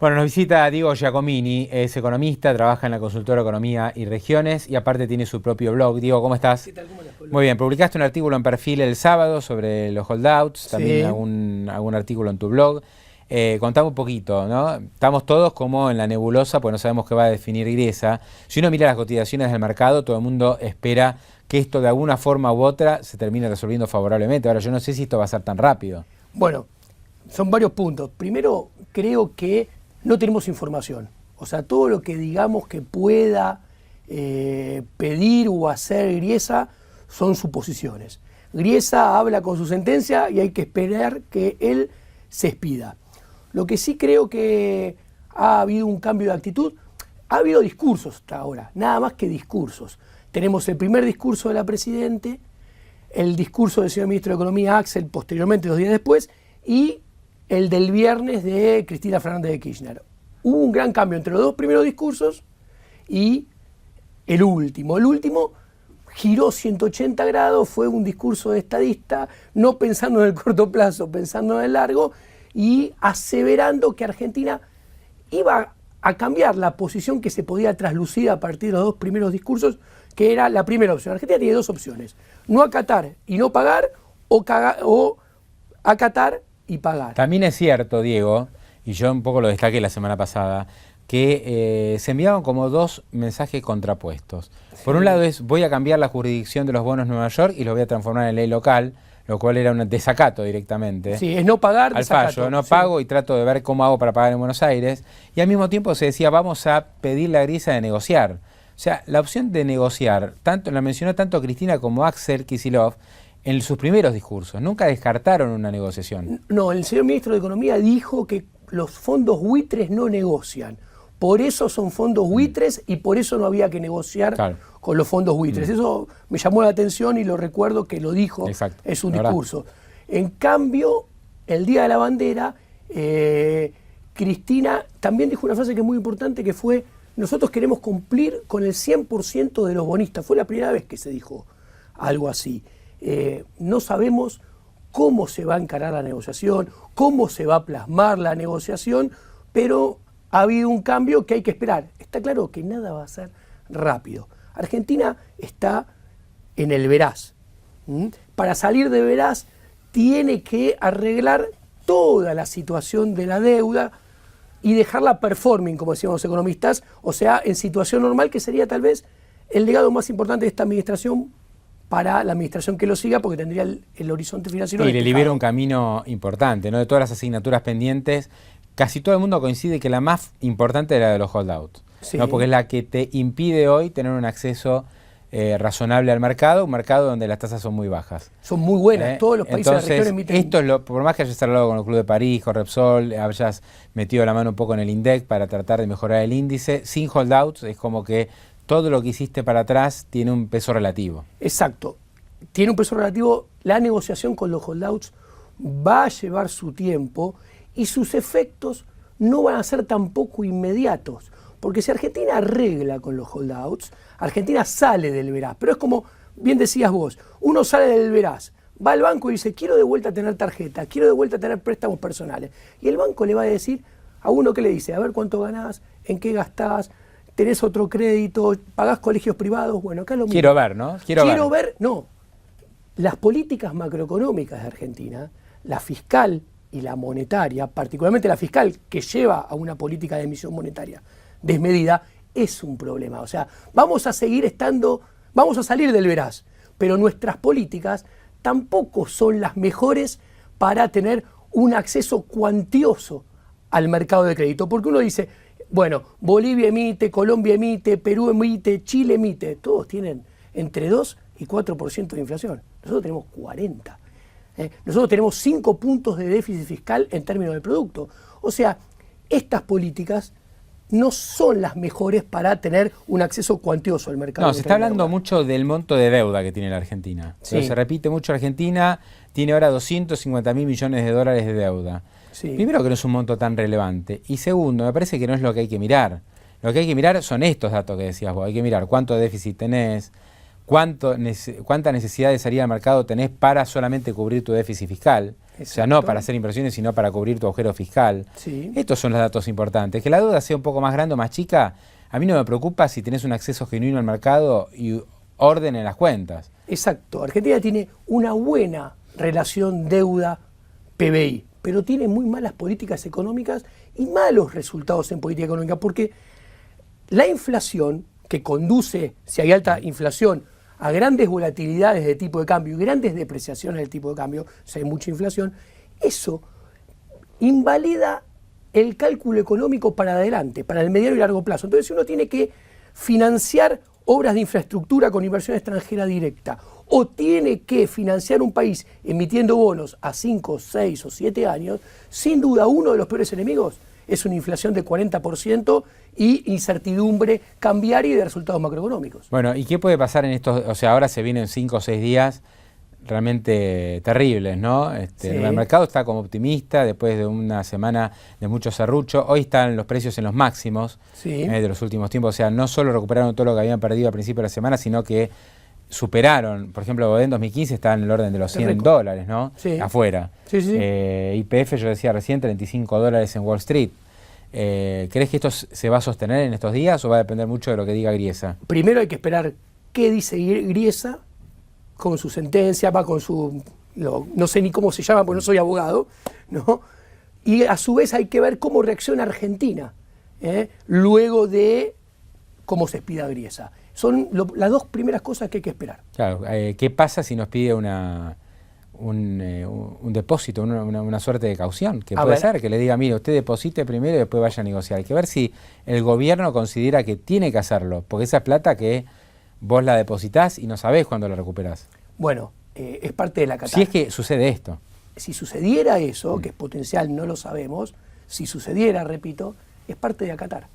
Bueno, nos visita Diego Giacomini, es economista, trabaja en la consultora Economía y Regiones y aparte tiene su propio blog. Diego, ¿cómo estás? ¿Qué tal? ¿Cómo les fue? Muy bien, publicaste un artículo en Perfil el sábado sobre los holdouts, también Sí. algún artículo en tu blog. Contame un poquito, ¿no? Estamos todos como en la nebulosa, pues no sabemos qué va a definir Griesa. Si uno mira las cotizaciones del mercado, todo el mundo espera que esto de alguna forma u otra se termine resolviendo favorablemente. Ahora, yo no sé si esto va a ser tan rápido. Bueno, son varios puntos. Primero, creo que no tenemos información. O sea, todo lo que digamos que pueda pedir o hacer Griesa son suposiciones. Griesa habla con su sentencia y hay que esperar que él se expida. Lo que sí creo que ha habido un cambio de actitud, ha habido discursos hasta ahora, nada más que discursos. Tenemos el primer discurso de la Presidente, el discurso del señor Ministro de Economía, Axel, posteriormente, 2 días después, y el del viernes de Cristina Fernández de Kirchner. Hubo un gran cambio entre los dos primeros discursos y el último. El último giró 180 grados, fue un discurso de estadista, no pensando en el corto plazo, pensando en el largo, y aseverando que Argentina iba a cambiar la posición que se podía traslucir a partir de los dos primeros discursos, que era la primera opción. Argentina tiene dos opciones: no acatar y no pagar, o acatar y pagar. También es cierto, Diego, y yo un poco lo destaqué la semana pasada, que se enviaban como dos mensajes contrapuestos. Por un lado es: voy a cambiar la jurisdicción de los bonos de Nueva York y los voy a transformar en ley local, lo cual era un desacato directamente. Sí, es no pagar, al desacato. fallo, no Sí. pago y trato de ver cómo hago para pagar en Buenos Aires. Y al mismo tiempo se decía: vamos a pedirle a Griesa de negociar. O sea, la opción de negociar, tanto la mencionó tanto Cristina como Axel Kicillof en sus primeros discursos. Nunca descartaron una negociación. No, el señor Ministro de Economía dijo que los fondos buitres no negocian. Por eso son fondos buitres y por eso no había que negociar con los fondos buitres. Eso me llamó la atención y lo recuerdo que lo dijo en su discurso. En cambio, el Día de la Bandera, Cristina también dijo una frase que es muy importante, que fue: nosotros queremos cumplir con el 100% de los bonistas. Fue la primera vez que se dijo algo así. No sabemos cómo se va a encarar la negociación, cómo se va a plasmar la negociación, pero ha habido un cambio que hay que esperar. Está claro que nada va a ser rápido. Argentina está en el veraz. Para salir de veraz tiene que arreglar toda la situación de la deuda y dejarla performing, como decíamos los economistas, o sea, en situación normal, que sería tal vez el legado más importante de esta administración para la administración que lo siga, porque tendría el horizonte financiero. Y le libera un camino importante, ¿no? De todas las asignaturas pendientes, casi todo el mundo coincide que la más importante es la de los holdouts, ¿no? Porque es la que te impide hoy tener un acceso razonable al mercado, un mercado donde las tasas son muy bajas. Son muy buenas, todos los países de la región emiten. Esto es por más que hayas hablado con el Club de París, con Repsol, hayas metido la mano un poco en el INDEC para tratar de mejorar el índice, sin holdouts es como que todo lo que hiciste para atrás tiene un peso relativo. Exacto, tiene un peso relativo. La negociación con los holdouts va a llevar su tiempo y sus efectos no van a ser tampoco inmediatos. Porque si Argentina arregla con los holdouts, Argentina sale del veraz. Pero es como bien decías vos, uno sale del veraz, va al banco y dice: quiero de vuelta tener tarjeta, quiero de vuelta tener préstamos personales. Y el banco le va a decir a uno, que le dice: a ver cuánto ganás, en qué gastás, tenés otro crédito, pagás colegios privados. Bueno, acá lo mismo. Quiero ver, ¿no? Quiero ver, no. Las políticas macroeconómicas de Argentina, la fiscal y la monetaria, particularmente la fiscal, que lleva a una política de emisión monetaria desmedida, es un problema. O sea, vamos a seguir vamos a salir del veraz, pero nuestras políticas tampoco son las mejores para tener un acceso cuantioso al mercado de crédito. Porque uno dice: bueno, Bolivia emite, Colombia emite, Perú emite, Chile emite, todos tienen entre 2 y 4% de inflación. Nosotros tenemos 40%. Nosotros tenemos 5 puntos de déficit fiscal en términos del producto. O sea, estas políticas no son las mejores para tener un acceso cuantioso al mercado. No, se está hablando mucho del monto de deuda que tiene la Argentina. Sí. Se repite mucho: Argentina tiene ahora 250.000 millones de dólares de deuda. Sí. Primero, que no es un monto tan relevante. Y segundo, me parece que no es lo que hay que mirar. Lo que hay que mirar son estos datos que decías vos. Hay que mirar cuánto déficit tenés, cuánta necesidad de salir al mercado tenés para solamente cubrir tu déficit fiscal. O sea, no para hacer inversiones, sino para cubrir tu agujero fiscal. Sí. Estos son los datos importantes. Que la deuda sea un poco más grande o más chica, a mí no me preocupa si tenés un acceso genuino al mercado y orden en las cuentas. Exacto. Argentina tiene una buena relación deuda-PBI, pero tiene muy malas políticas económicas y malos resultados en política económica, porque la inflación que conduce, si hay alta inflación, a grandes volatilidades de tipo de cambio y grandes depreciaciones del tipo de cambio, si hay mucha inflación, eso invalida el cálculo económico para adelante, para el mediano y largo plazo. Entonces uno tiene que financiar obras de infraestructura con inversión extranjera directa, o tiene que financiar un país emitiendo bonos a 5, 6 o 7 años, sin duda uno de los peores enemigos es una inflación de 40% y incertidumbre cambiaria y de resultados macroeconómicos. Bueno, ¿y qué puede pasar en estos, o sea, ahora se vienen 5 o 6 días realmente terribles, ¿no? Sí. El mercado está como optimista después de una semana de mucho serrucho. Hoy están los precios en los máximos de los últimos tiempos. O sea, no solo recuperaron todo lo que habían perdido al principio de la semana, sino que superaron. Por ejemplo, en 2015 estaba en el orden de los $100, ¿no? Sí. Afuera. Sí, sí. YPF, yo decía recién, $35 en Wall Street. ¿Crees que esto se va a sostener en estos días o va a depender mucho de lo que diga Griesa? Primero hay que esperar qué dice Griesa con su sentencia, va con su... no sé ni cómo se llama porque no soy abogado, ¿no? Y a su vez hay que ver cómo reacciona Argentina, luego de cómo se expida Griesa. Son las dos primeras cosas que hay que esperar. Claro, ¿qué pasa si nos pide un depósito, una suerte de caución? Que puede ser que le diga, mire, usted deposite primero y después vaya a negociar. Hay que ver si el gobierno considera que tiene que hacerlo, porque esa es plata que vos la depositás y no sabés cuándo la recuperás. Bueno, es parte de la Qatar. Si es que sucede esto. Si sucediera eso, que es potencial, no lo sabemos, si sucediera, repito, es parte de acatar.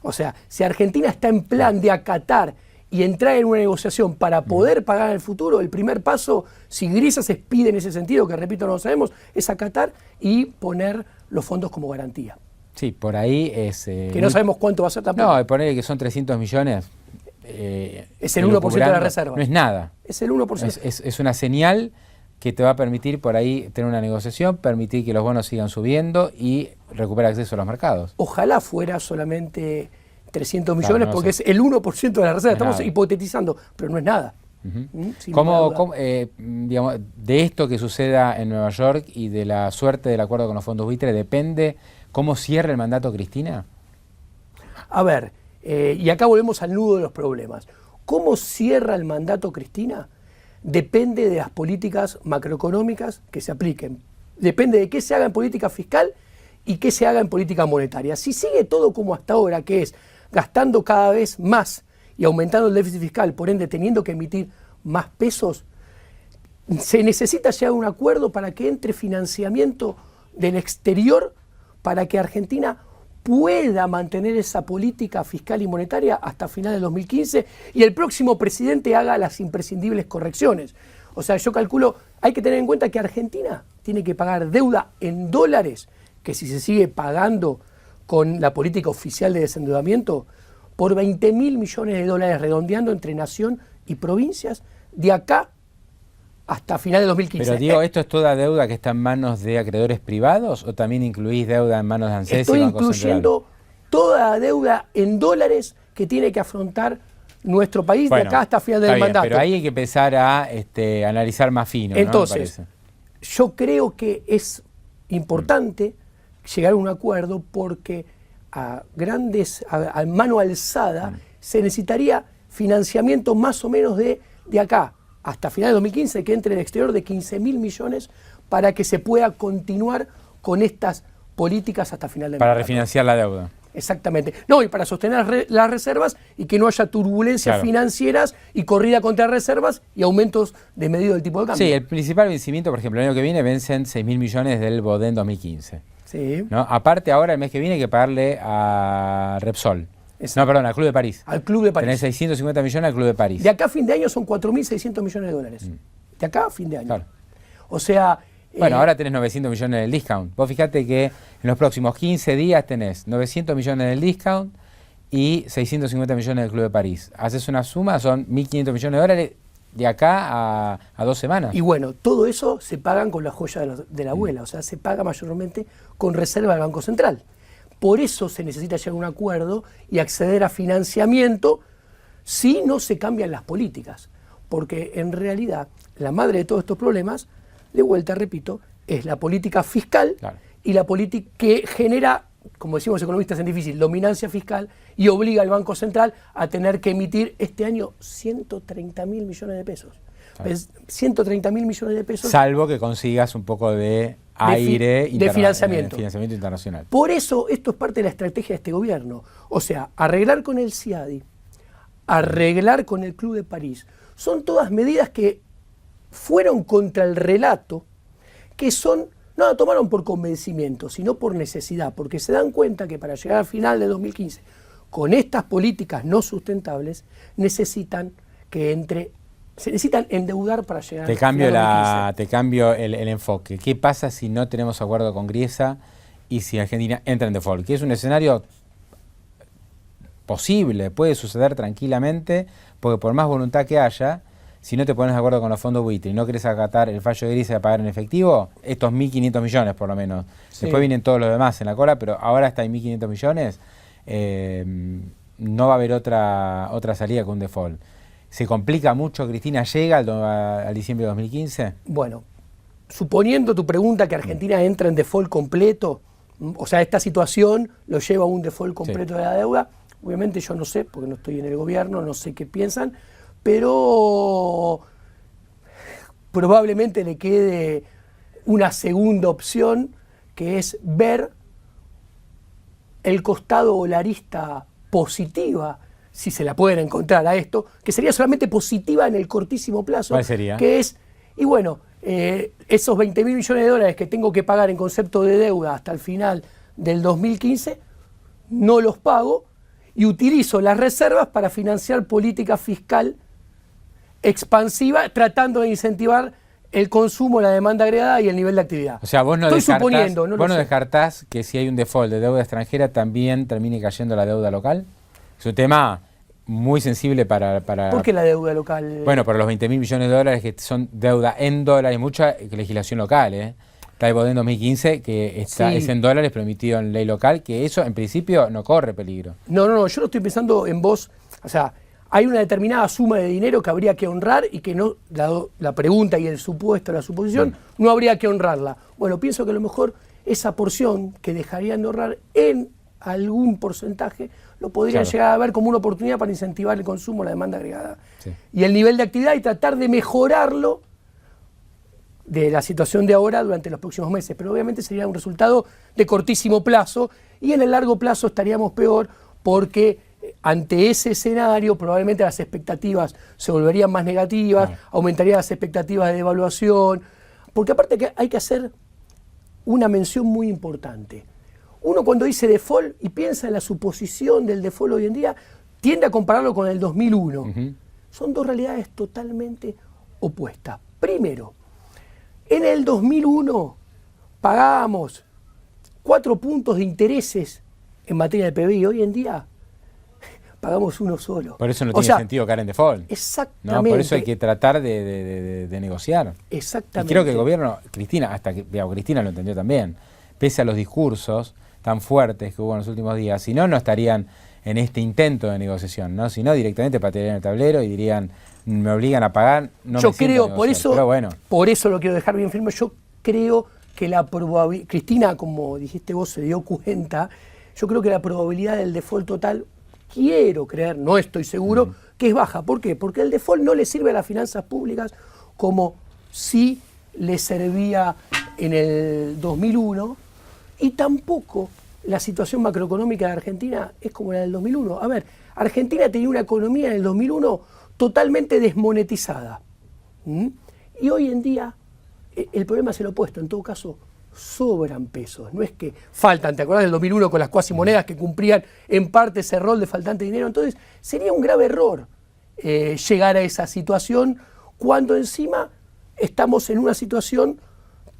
O sea, si Argentina está en plan de acatar y entrar en una negociación para poder pagar en el futuro, el primer paso, si Griesa se expide en ese sentido, que repito no lo sabemos, es acatar y poner los fondos como garantía. Sí, por ahí es... que no sabemos cuánto va a ser tampoco. No, ponerle que son 300 millones... es el 1% de la reserva. No es nada. Es el 1%. Es una señal que te va a permitir por ahí tener una negociación, permitir que los bonos sigan subiendo y recuperar acceso a los mercados. Ojalá fuera solamente 300 millones, porque es el 1% de la reserva. Estamos hipotetizando, pero no es nada. Digamos, de esto que suceda en Nueva York y de la suerte del acuerdo con los fondos buitre, ¿depende cómo cierre el mandato Cristina? A ver, y acá volvemos al nudo de los problemas. ¿Cómo cierra el mandato Cristina? Depende de las políticas macroeconómicas que se apliquen. Depende de qué se haga en política fiscal y qué se haga en política monetaria. Si sigue todo como hasta ahora, que es gastando cada vez más y aumentando el déficit fiscal, por ende teniendo que emitir más pesos, se necesita llegar a un acuerdo para que entre financiamiento del exterior para que Argentina pueda mantener esa política fiscal y monetaria hasta final del 2015 y el próximo presidente haga las imprescindibles correcciones. O sea, yo calculo, hay que tener en cuenta que Argentina tiene que pagar deuda en dólares, que si se sigue pagando con la política oficial de desendeudamiento, por 20.000 millones de dólares redondeando entre nación y provincias, de acá hasta final de 2015. Pero digo, ¿esto es toda deuda que está en manos de acreedores privados o también incluís deuda en manos de ANSES y Banco Central? Estoy incluyendo toda deuda en dólares que tiene que afrontar nuestro país de acá hasta final del mandato. Pero ahí hay que empezar a analizar más fino. Entonces, ¿no? Yo creo que es importante llegar a un acuerdo porque a mano alzada se necesitaría financiamiento más o menos de acá hasta final de 2015, que entre el exterior de 15.000 millones para que se pueda continuar con estas políticas hasta final del mandato. Para refinanciar la deuda. Exactamente. No, y para sostener las reservas y que no haya turbulencias financieras y corrida contra reservas y aumentos de medido del tipo de cambio. Sí, el principal vencimiento, por ejemplo, el año que viene vencen 6.000 millones del BODEN 2015. Sí. ¿No? Aparte, ahora el mes que viene hay que pagarle a Repsol. No, perdón, al Club de París. Al Club de París. Tenés 650 millones al Club de París. De acá a fin de año son 4.600 millones de dólares. De acá a fin de año. Claro. O sea... Bueno, ahora tenés 900 millones del discount. Vos fijate que en los próximos 15 días tenés 900 millones del discount y 650 millones del Club de París. Haces una suma, son 1.500 millones de dólares de acá a 2 semanas. Y bueno, todo eso se pagan con la joya de la abuela, o sea, se paga mayormente con reserva del Banco Central. Por eso se necesita llegar a un acuerdo y acceder a financiamiento si no se cambian las políticas. Porque en realidad la madre de todos estos problemas, de vuelta repito, es la política fiscal, claro, y la política que genera, como decimos los economistas en difícil, dominancia fiscal y obliga al Banco Central a tener que emitir este año 130.000 millones de pesos. Claro. 130.000 millones de pesos. Salvo que consigas un poco de aire de financiamiento internacional. Por eso esto es parte de la estrategia de este gobierno. O sea, arreglar con el CIADI, arreglar con el Club de París, son todas medidas que fueron contra el relato, que no la tomaron por convencimiento, sino por necesidad, porque se dan cuenta que para llegar al final de 2015, con estas políticas no sustentables, se necesitan endeudar para llegar al final de 2015. Te cambio el enfoque. ¿Qué pasa si no tenemos acuerdo con Griesa y si Argentina entra en default? Que es un escenario posible, puede suceder tranquilamente, porque por más voluntad que haya, si no te pones de acuerdo con los fondos buitre y no querés acatar el fallo de Griesa de pagar en efectivo, estos 1.500 millones por lo menos, sí, después vienen todos los demás en la cola, pero ahora hasta hay 1.500 millones, no va a haber otra salida con un default. ¿Se complica mucho, Cristina? ¿Llega al diciembre de 2015? Bueno, suponiendo tu pregunta que Argentina entra en default completo, o sea, esta situación lo lleva a un default completo, sí, de la deuda, obviamente yo no sé, porque no estoy en el gobierno, no sé qué piensan, pero probablemente le quede una segunda opción, que es ver el costado o la arista positiva, si se la pueden encontrar a esto, que sería solamente positiva en el cortísimo plazo. ¿Cuál sería? Que es, y bueno, esos 20.000 millones de dólares que tengo que pagar en concepto de deuda hasta el final del 2015, no los pago y utilizo las reservas para financiar política fiscal expansiva, tratando de incentivar el consumo, la demanda agregada y el nivel de actividad. O sea, vos no descartás que si hay un default de deuda extranjera también termine cayendo la deuda local. Es un tema muy sensible para... ¿Por qué la deuda local? Bueno, por los 20.000 millones de dólares que son deuda en dólares, mucha legislación local, Está el en 2015 que sí, es en dólares, pero emitido en ley local, que eso en principio no corre peligro. No, yo no estoy pensando en vos, o sea, hay una determinada suma de dinero que habría que honrar y que no, la pregunta y el supuesto, la suposición, no habría que honrarla. Bueno, pienso que a lo mejor esa porción que dejarían de ahorrar en algún porcentaje lo podrían llegar a ver como una oportunidad para incentivar el consumo, la demanda agregada, sí, y el nivel de actividad y tratar de mejorarlo de la situación de ahora durante los próximos meses. Pero obviamente sería un resultado de cortísimo plazo y en el largo plazo estaríamos peor porque ante ese escenario probablemente las expectativas se volverían más negativas, aumentarían las expectativas de devaluación, porque aparte que hay que hacer una mención muy importante. Uno cuando dice default y piensa en la suposición del default hoy en día, tiende a compararlo con el 2001. Son dos realidades totalmente opuestas. Primero, en el 2001 pagábamos 4 puntos de intereses en materia de PBI, hoy en día pagamos uno solo. Por eso no tiene sentido caer en default. Exactamente. ¿No? Por eso hay que tratar de negociar. Exactamente. Y creo que el gobierno, Cristina lo entendió también, pese a los discursos tan fuertes que hubo en los últimos días, si no, no estarían en este intento de negociación, ¿no? Si no, directamente patearían el tablero y dirían, me obligan a pagar, no yo me siento creo, a negociar. Pero bueno. Por eso lo quiero dejar bien firme, yo creo que la probabilidad, Cristina, como dijiste vos, se dio cuenta, yo creo que la probabilidad del default total, quiero creer, no estoy seguro, que es baja. ¿Por qué? Porque el default no le sirve a las finanzas públicas como sí le servía en el 2001 y tampoco la situación macroeconómica de Argentina es como la del 2001. A ver, Argentina tenía una economía en el 2001 totalmente desmonetizada. Y hoy en día el problema es el opuesto, en todo caso sobran pesos, no es que faltan, ¿te acordás del 2001 con las cuasimonedas que cumplían en parte ese rol de faltante de dinero? Entonces sería un grave error llegar a esa situación cuando encima estamos en una situación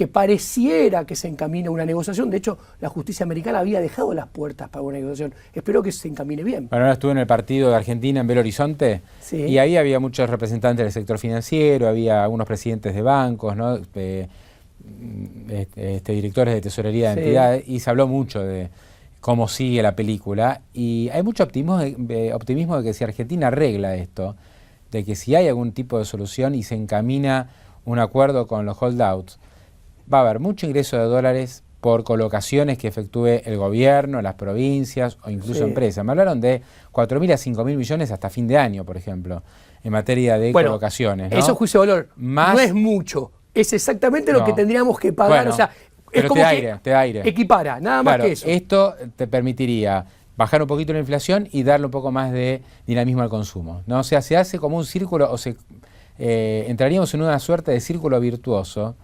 que pareciera que se encamina una negociación. De hecho, la justicia americana había dejado las puertas para una negociación. Espero que se encamine bien. Bueno, ahora estuve en el partido de Argentina en Belo Horizonte, sí, y ahí había muchos representantes del sector financiero, había algunos presidentes de bancos, ¿no? Directores de tesorería de sí, entidades, y se habló mucho de cómo sigue la película, y hay mucho optimismo de que si Argentina arregla esto, de que si hay algún tipo de solución y se encamina un acuerdo con los holdouts, va a haber mucho ingreso de dólares por colocaciones que efectúe el gobierno, las provincias o incluso sí, empresas. Me hablaron de 4.000 a 5.000 millones hasta fin de año, por ejemplo, en materia de colocaciones, ¿no? Eso, juicio de valor, no es mucho, es exactamente lo que tendríamos que pagar, o sea, es como te da aire. Equipara, nada más que eso. Esto te permitiría bajar un poquito la inflación y darle un poco más de dinamismo al consumo, ¿no? O sea, se hace como un círculo, entraríamos en una suerte de círculo virtuoso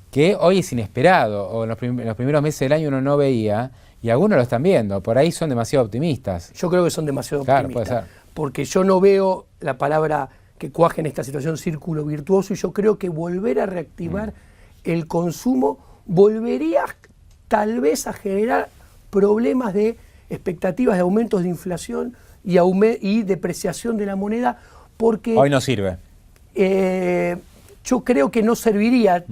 que hoy es inesperado, o en los primeros meses del año uno no veía, y algunos lo están viendo, por ahí son demasiado optimistas. Yo creo que son demasiado optimistas, puede ser, porque yo no veo la palabra que cuaje en esta situación círculo virtuoso, y yo creo que volver a reactivar el consumo volvería tal vez a generar problemas de expectativas de aumentos de inflación y depreciación de la moneda, porque hoy no sirve. Yo creo que no serviría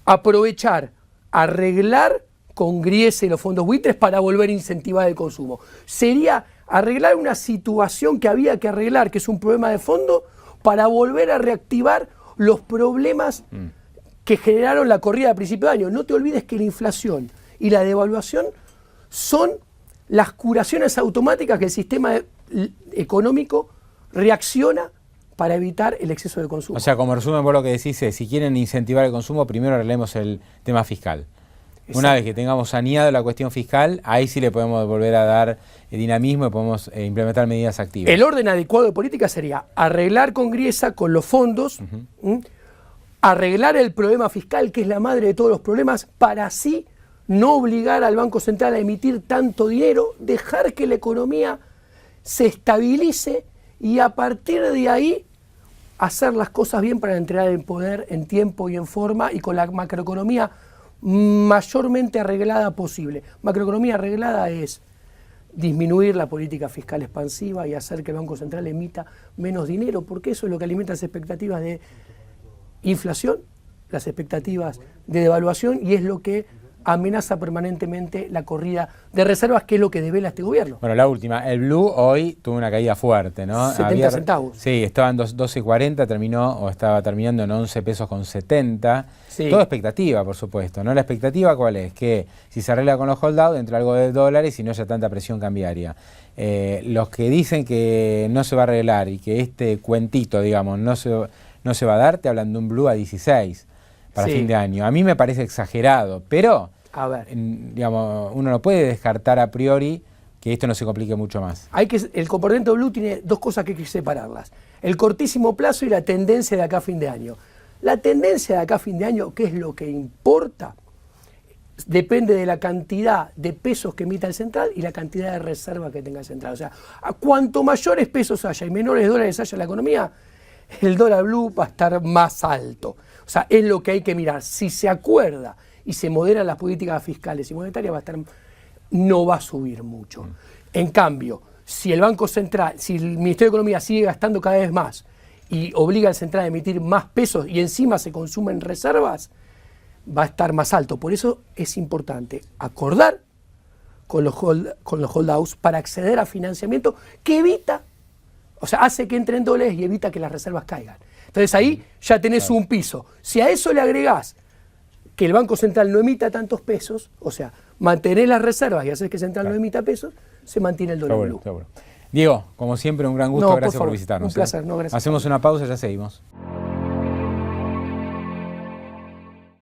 aprovechar, arreglar con Griese y los fondos buitres para volver a incentivar el consumo. Sería arreglar una situación que había que arreglar, que es un problema de fondo, para volver a reactivar los problemas que generaron la corrida a principio de año. No te olvides que la inflación y la devaluación son las curaciones automáticas que el sistema económico reacciona para evitar el exceso de consumo. O sea, como resumen vos lo que decís es, si quieren incentivar el consumo, primero arreglemos el tema fiscal. Exacto. Una vez que tengamos saneado la cuestión fiscal, ahí sí le podemos volver a dar dinamismo y podemos implementar medidas activas. El orden adecuado de política sería arreglar con Griesa, con los fondos, arreglar el problema fiscal, que es la madre de todos los problemas, para así no obligar al Banco Central a emitir tanto dinero, dejar que la economía se estabilice y a partir de ahí hacer las cosas bien para entregar el poder en tiempo y en forma y con la macroeconomía mayormente arreglada posible. Macroeconomía arreglada es disminuir la política fiscal expansiva y hacer que el Banco Central emita menos dinero, porque eso es lo que alimenta las expectativas de inflación, las expectativas de devaluación, y es lo que amenaza permanentemente la corrida de reservas, que es lo que devela este gobierno. Bueno, la última, el blue hoy tuvo una caída fuerte, ¿no? 70 centavos. Sí, estaba en 12.40, estaba terminando en 11 pesos con 70. Sí. Todo expectativa, por supuesto, ¿no? La expectativa, ¿cuál es? Que si se arregla con los holdouts, entre algo de dólares y no haya tanta presión cambiaria. Los que dicen que no se va a arreglar y que este cuentito, digamos, no se va a dar, te hablan de un blue a 16 para fin de año. A mí me parece exagerado, pero a ver, digamos, uno no puede descartar a priori que esto no se complique mucho más. El comportamiento blue tiene dos cosas que hay que separarlas: el cortísimo plazo y la tendencia de acá a fin de año. La tendencia de acá a fin de año, ¿qué es lo que importa? Depende de la cantidad de pesos que emita el central y la cantidad de reserva que tenga el central. O sea, a cuanto mayores pesos haya y menores dólares haya en la economía, el dólar blue va a estar más alto. O sea, es lo que hay que mirar. Si se acuerda y se moderan las políticas fiscales y monetarias, no va a subir mucho. En cambio, si el Banco Central, si el Ministerio de Economía sigue gastando cada vez más y obliga al central a emitir más pesos y encima se consumen reservas, va a estar más alto. Por eso es importante acordar con los holdouts para acceder a financiamiento que evita, o sea, hace que entren dólares y evita que las reservas caigan. Entonces ahí ya tenés un piso. Si a eso le agregás que el Banco Central no emita tantos pesos, o sea, mantener las reservas y hacer que el Central no emita pesos, se mantiene el dólar blue. Diego, como siempre, un gran gusto. Gracias por visitarnos. Un placer. No, gracias. Hacemos una pausa y ya seguimos.